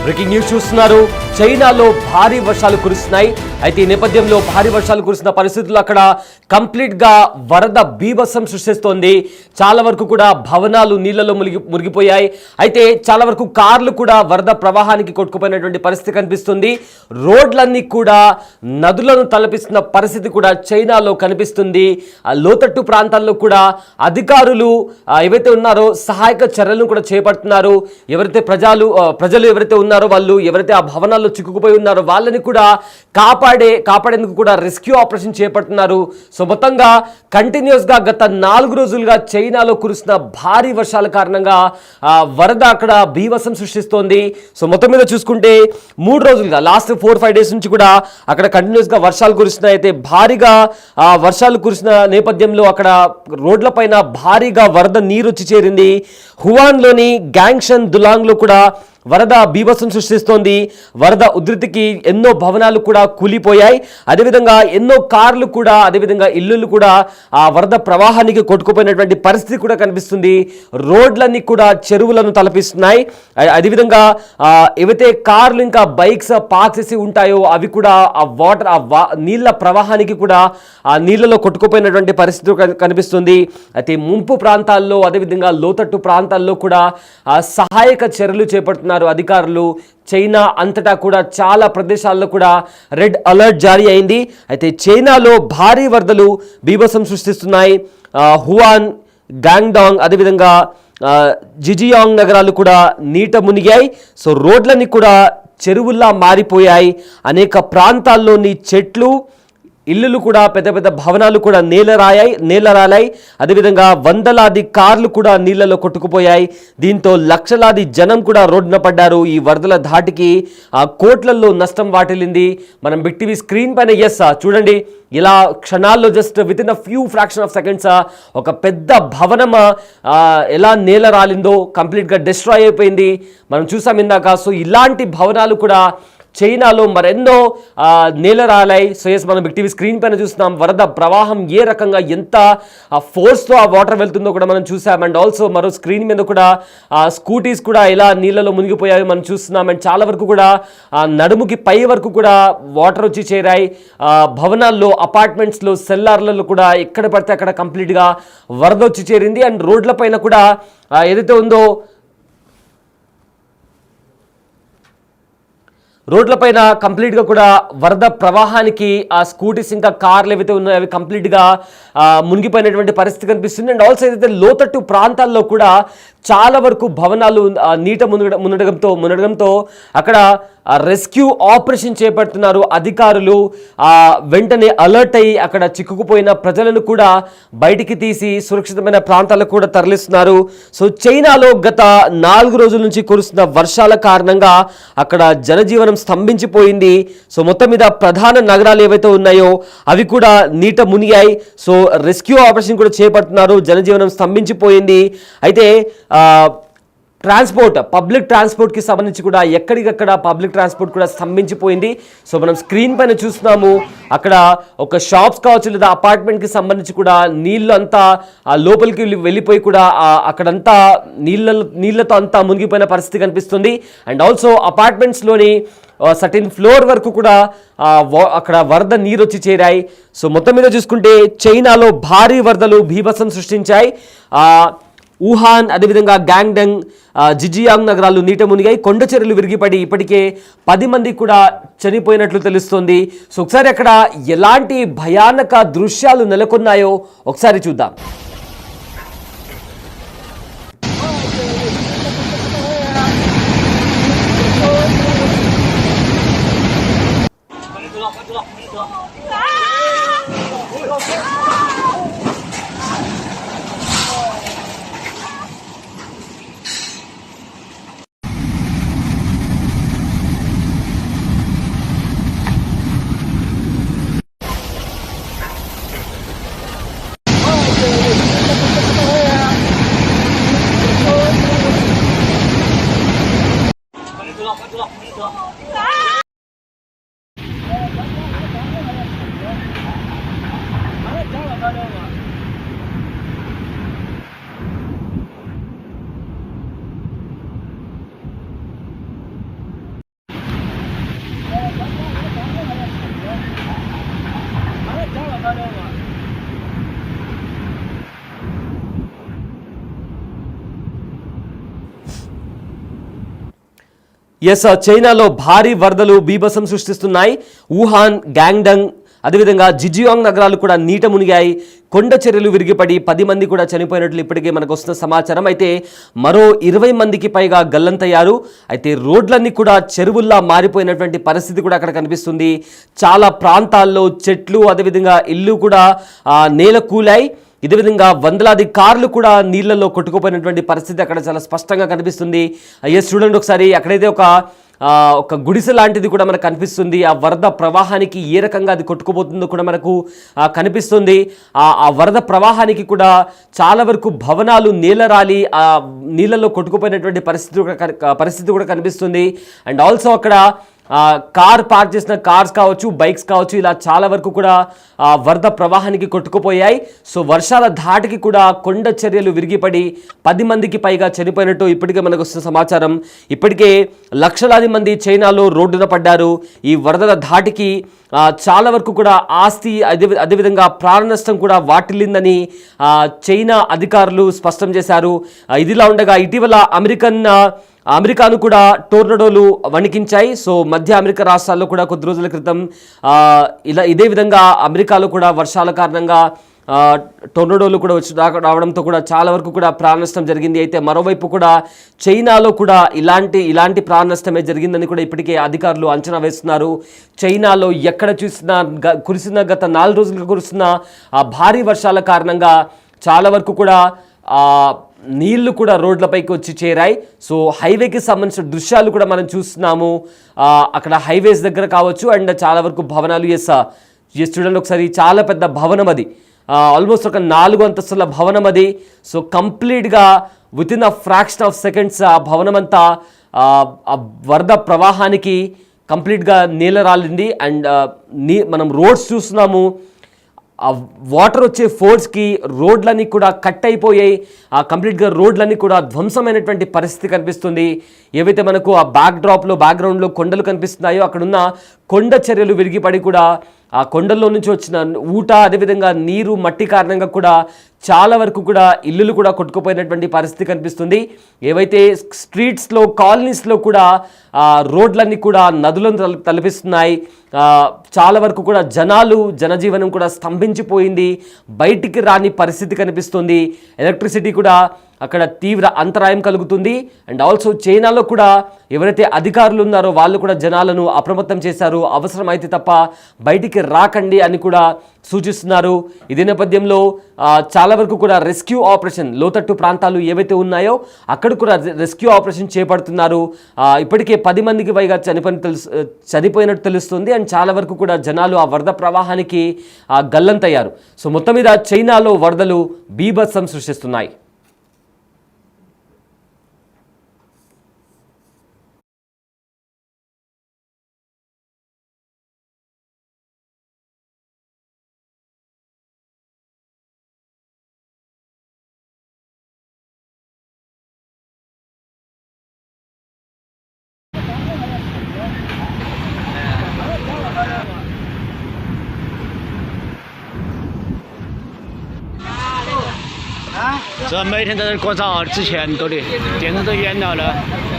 Breaking news చూస్తున్నారు. చైనాలో భారీ వర్షాలు కురుస్తున్నాయి. అయితే ఈ నేపథ్యంలో భారీ వర్షాలు కురుస్తున్న పరిస్థితుల్లో అక్కడ కంప్లీట్ గా వరద బీభత్సం సృష్టిస్తోంది. చాలా వరకు కూడా భవనాలు నీళ్లలో మునిగిపోయాయి. అయితే చాలా వరకు కార్లు కూడా వరద ప్రవాహానికి కొట్టుకుపోయినటువంటి పరిస్థితి కనిపిస్తుంది. రోడ్లన్నీ కూడా నదులను తలపిస్తున్న పరిస్థితి కూడా చైనాలో కనిపిస్తుంది. లోతట్టు ప్రాంతాల్లో కూడా అధికారులు ఏవైతే ఉన్నారో సహాయక చర్యలను కూడా చేపడుతున్నారు. ఎవరైతే ప్రజలు ఎవరైతే ఉన్నారో వాళ్ళు ఎవరైతే ఆ భవనాల్లో చిక్కుకుపోయి ఉన్నారో వాళ్ళని కూడా కాపాడేందుకు కూడా రెస్క్యూ ఆపరేషన్ చేపడుతున్నారు. సో మొత్తంగా కంటిన్యూస్ గా గత 4 రోజులుగా చైనాలో కురుస్తున్న భారీ వర్షాల కారణంగా వరద అక్కడ బీభత్సం సృష్టిస్తోంది. సో మొత్తం మీద చూసుకుంటే 3 రోజులుగా లాస్ట్ 4-5 డేస్ నుంచి కూడా అక్కడ కంటిన్యూస్ గా వర్షాలు కురుస్తున్నాయి. అయితే భారీగా వర్షాలు కురిసిన నేపథ్యంలో అక్కడ రోడ్ల పైన భారీగా వరద నీరు వచ్చి చేరింది. హువాన్లోని గ్యాంగ్షన్ దులాంగ్ లో కూడా వరద బీభత్సం సృష్టిస్తోంది. వరద ఉధృతికి ఎన్నో భవనాలు కూడా కూలిపోయాయి. అదేవిధంగా ఎన్నో కార్లు కూడా అదేవిధంగా ఇల్లులు కూడా ఆ వరద ప్రవాహానికి కొట్టుకుపోయినటువంటి పరిస్థితి కూడా కనిపిస్తుంది. రోడ్లన్నీ కూడా చెరువులను తలపిస్తున్నాయి. అదేవిధంగా ఏవైతే కార్లు ఇంకా బైక్స్ పార్క్ చేసి ఉంటాయో అవి కూడా ఆ వాటర్ నీళ్ళ ప్రవాహానికి కూడా ఆ నీళ్ళలో కొట్టుకుపోయినటువంటి పరిస్థితి కనిపిస్తుంది. అయితే ముంపు ప్రాంతాల్లో అదేవిధంగా లోతట్టు ప్రాంతాల్లో కూడా సహాయక చర్యలు చేపడుతున్నారు అధికారులు. చైనా అంతటా కూడా చాలా ప్రదేశాల్లో కూడా రెడ్ అలర్ట్ జారీ అయింది. అయితే చైనాలో భారీ వరదలు బీభత్సం సృష్టిస్తున్నాయి. హువాన్, గాంగ్డాంగ్ అదేవిధంగా జిజియాంగ్ నగరాలు కూడా నీట మునిగాయి. సో రోడ్లన్నీ కూడా చెరువుల్లా మారిపోయాయి. అనేక ప్రాంతాల్లోని చెట్లు ఇల్లులు కూడా పెద్ద పెద్ద భవనాలు కూడా నేలరాలాయి. అదేవిధంగా వందలాది కార్లు కూడా నీళ్లలో కొట్టుకుపోయాయి. దీంతో లక్షలాది జనం కూడా రోడ్డున పడ్డారు. ఈ వరదల ధాటికి కోట్లల్లో నష్టం వాటిల్లింది. మనం బిగ్ టీవీ స్క్రీన్ పైన చూడండి, ఇలా క్షణాల్లో just with in a few fraction of seconds ఒక పెద్ద భవనం ఎలా నేల రాలిందో కంప్లీట్గా డిస్ట్రాయ్ అయిపోయింది. మనం చూసాం ఇందాక. సో ఇలాంటి భవనాలు కూడా చైనాలో మరెన్నో నేలరాలాయి. సో ఎస్ మనం బిగ్ టీవీ స్క్రీన్ పైన చూస్తున్నాం. వరద ప్రవాహం ఏ రకంగా ఎంత ఫోర్స్తో ఆ వాటర్ వెళ్తుందో కూడా మనం చూసాం. అండ్ ఆల్సో మరో స్క్రీన్ మీద కూడా స్కూటీస్ కూడా ఇలా నీళ్ళలో మునిగిపోయాయి మనం చూస్తున్నాం. అండ్ చాలా వరకు కూడా నడుముకి పై వరకు కూడా వాటర్ వచ్చి చేరాయి. భవనాల్లో, అపార్ట్మెంట్స్లో, సెల్లార్లలో కూడా ఎక్కడ పడితే అక్కడ కంప్లీట్గా వరద వచ్చి చేరింది. అండ్ రోడ్ల పైన కూడా ఏదైతే ఉందో రోడ్లపైన కంప్లీట్గా కూడా వరద ప్రవాహానికి ఆ స్కూటీస్ ఇంకా కార్లు ఏవైతే ఉన్నాయో అవి కంప్లీట్గా మునిగిపోయినటువంటి పరిస్థితి కనిపిస్తుంది. అండ్ ఆల్సో ఏదైతే లోతట్టు ప్రాంతాల్లో కూడా చాలా వరకు భవనాలు నీట మునగడంతో అక్కడ రెస్క్యూ ఆపరేషన్ చేపడుతున్నారు అధికారులు. వెంటనే అలర్ట్ అయ్యి అక్కడ చిక్కుకుపోయిన ప్రజలను కూడా బయటికి తీసి సురక్షితమైన ప్రాంతాలకు కూడా తరలిస్తున్నారు. సో చైనాలో గత 4 రోజుల నుంచి కురుస్తున్న వర్షాల కారణంగా అక్కడ జనజీవనం స్తంభించిపోయింది. సో మొత్తం మీద ప్రధాన నగరాలు ఏవైతే ఉన్నాయో అవి కూడా నీట మునిగాయి. సో రెస్క్యూ ఆపరేషన్ కూడా చేపడుతున్నారు. జనజీవనం స్తంభించిపోయింది. అయితే పబ్లిక్ ట్రాన్స్పోర్ట్కి సంబంధించి కూడా ఎక్కడికక్కడ పబ్లిక్ ట్రాన్స్పోర్ట్ కూడా స్తంభించిపోయింది. సో మనం స్క్రీన్ పైన చూస్తున్నాము. అక్కడ ఒక షాప్స్ కావచ్చు లేదా అపార్ట్మెంట్కి సంబంధించి కూడా నీళ్ళు అంతా లోపలికి వెళ్ళిపోయి కూడా అక్కడంతా నీళ్ళతో అంతా మునిగిపోయిన పరిస్థితి కనిపిస్తుంది. అండ్ ఆల్సో అపార్ట్మెంట్స్లోని సర్టెన్ ఫ్లోర్ వరకు కూడా అక్కడ వరద నీరు వచ్చి చేరాయి. సో మొత్తం మీద చూసుకుంటే చైనాలో భారీ వరదలు బీభత్సం సృష్టించాయి. వుహాన్ అదేవిధంగా గాంగ్డంగ్, జిజియాంగ్ నగరాలు నీట మునిగాయి. కొండ చర్యలు విరిగిపడి ఇప్పటికే 10 మంది కూడా చనిపోయినట్లు తెలుస్తోంది. సో ఒకసారి అక్కడ ఎలాంటి భయానక దృశ్యాలు నెలకొన్నాయో ఒకసారి చూద్దాం. చైనాలో భారీ వరదలు బీభత్సం సృష్టిస్తున్నాయి. వుహాన్, గ్యాంగ్డంగ్, అదేవిధంగా జిజియాంగ్ నగరాలు కూడా నీట మునిగాయి. కొండ చర్యలు విరిగిపడి 10 మంది కూడా చనిపోయినట్లు ఇప్పటికే మనకు వస్తున్న సమాచారం. అయితే మరో 20 మందికి పైగా గల్లంతయ్యారు. అయితే రోడ్లన్నీ కూడా చెరువుల్లా మారిపోయినటువంటి పరిస్థితి కూడా అక్కడ కనిపిస్తుంది. చాలా ప్రాంతాల్లో చెట్లు, అదేవిధంగా ఇల్లు కూడా నేల కూలాయి. ఇదే విధంగా వందలాది కార్లు కూడా నీళ్లలో కొట్టుకుపోయినటువంటి పరిస్థితి అక్కడ చాలా స్పష్టంగా కనిపిస్తుంది. చూడండి ఒకసారి, అక్కడైతే ఒక గుడిసె లాంటిది కూడా మనకు కనిపిస్తుంది. ఆ వరద ప్రవాహానికి ఏ రకంగా అది కొట్టుకుపోతుందో కూడా మనకు కనిపిస్తుంది. ఆ వరద ప్రవాహానికి కూడా చాలా వరకు భవనాలు నేలరాలి ఆ నీళ్ళలో కొట్టుకుపోయినటువంటి పరిస్థితి కూడా కనిపిస్తుంది. అండ్ ఆల్సో అక్కడ కార్ పార్క్ చేసిన కార్స్ కావచ్చు, బైక్స్ కావచ్చు, ఇలా చాలా వరకు కూడా వరద ప్రవాహానికి కొట్టుకుపోయాయి. సో వర్షాల ధాటికి కూడా కొండ చర్యలు విరిగిపడి 10 మందికి పైగా చనిపోయినట్టు ఇప్పటికే మనకు వస్తున్న సమాచారం. ఇప్పటికే లక్షలాది మంది చైనాలో రోడ్డున పడ్డారు. ఈ వరదల ధాటికి చాలా వరకు కూడా ఆస్తి, అదేవిధంగా ప్రాణ నష్టం కూడా వాటిల్లిందని చైనా అధికారులు స్పష్టం చేశారు. ఇదిలా ఉండగా ఇటీవల అమెరికాను కూడా టోర్నడోలు వణికించాయి. సో మధ్య అమెరికా రాష్ట్రాల్లో కూడా కొద్ది రోజుల క్రితం ఇదే విధంగా అమెరికాలో కూడా వర్షాల కారణంగా టోర్నడోలు కూడా రావడంతో కూడా చాలా వరకు కూడా ప్రాణ నష్టం జరిగింది. అయితే మరోవైపు కూడా చైనాలో కూడా ఇలాంటి ప్రాణ నష్టమే జరిగిందని కూడా ఇప్పటికే అధికారులు అంచనా వేస్తున్నారు. చైనాలో ఎక్కడ చూసినా కురిసిన గత 4 రోజులుగా కురుస్తున్న భారీ వర్షాల కారణంగా చాలా వరకు కూడా నీళ్లు కూడా రోడ్లపైకి వచ్చి చేరాయి. సో హైవేకి సంబంధించిన దృశ్యాలు కూడా మనం చూస్తున్నాము. అక్కడ హైవేస్ దగ్గర కావచ్చు, అండ్ చాలా వరకు భవనాలు. చూడండి ఒకసారి, చాలా పెద్ద భవనం అది, ఆల్మోస్ట్ ఒక 4 అంతస్తుల భవనం అది. సో కంప్లీట్గా with in a fraction of seconds ఆ భవనం అంతా వరద ప్రవాహానికి కంప్లీట్గా నీళ్ళ రాలింది. అండ్ మనం రోడ్స్ చూస్తున్నాము, ఆ వాటర్ వచ్చే ఫోర్స్కి రోడ్లన్నీ కూడా కట్ అయిపోయాయి. కంప్లీట్గా రోడ్లన్నీ కూడా ధ్వంసమైనటువంటి పరిస్థితి కనిపిస్తుంది. ఏవైతే మనకు ఆ బ్యాక్గ్రౌండ్లో కొండలు కనిపిస్తున్నాయో అక్కడున్న కొండ చర్యలు విరిగిపడి కూడా ఆ కొండల్లో నుంచి వచ్చిన ఊట, అదేవిధంగా నీరు, మట్టి కారణంగా కూడా చాలా వరకు కూడా ఇల్లులు కూడా కొట్టుకుపోయినటువంటి పరిస్థితి కనిపిస్తుంది. ఏవైతే స్ట్రీట్స్లో, కాలనీస్లో కూడా రోడ్లన్నీ కూడా నదులను తలపిస్తున్నాయి. చాలా వరకు కూడా జనజీవనం కూడా స్తంభించిపోయింది. బయటికి రాని పరిస్థితి కనిపిస్తుంది. ఎలక్ట్రిసిటీ కూడా అక్కడ తీవ్ర అంతరాయం కలుగుతుంది. అండ్ ఆల్సో చైనాలో కూడా ఎవరైతే అధికారులు ఉన్నారో వాళ్ళు కూడా జనాలను అప్రమత్తం చేశారు. అవసరమైతే తప్ప బయటికి రాకండి అని కూడా సూచిస్తున్నారు. ఇదే నేపథ్యంలో చాలా వరకు కూడా రెస్క్యూ ఆపరేషన్, లోతట్టు ప్రాంతాలు ఏవైతే ఉన్నాయో అక్కడ కూడా రెస్క్యూ ఆపరేషన్ చేపడుతున్నారు. ఇప్పటికే 10 మందికి పైగా చనిపోయినట్టు తెలుస్తుంది. అండ్ చాలా వరకు కూడా జనాలు ఆ వరద ప్రవాహానికి గల్లంతయ్యారు. సో మొత్తం మీద చైనాలో వరదలు బీభత్సం సృష్టిస్తున్నాయి.这每天在这过早，之前都的电视都演了了。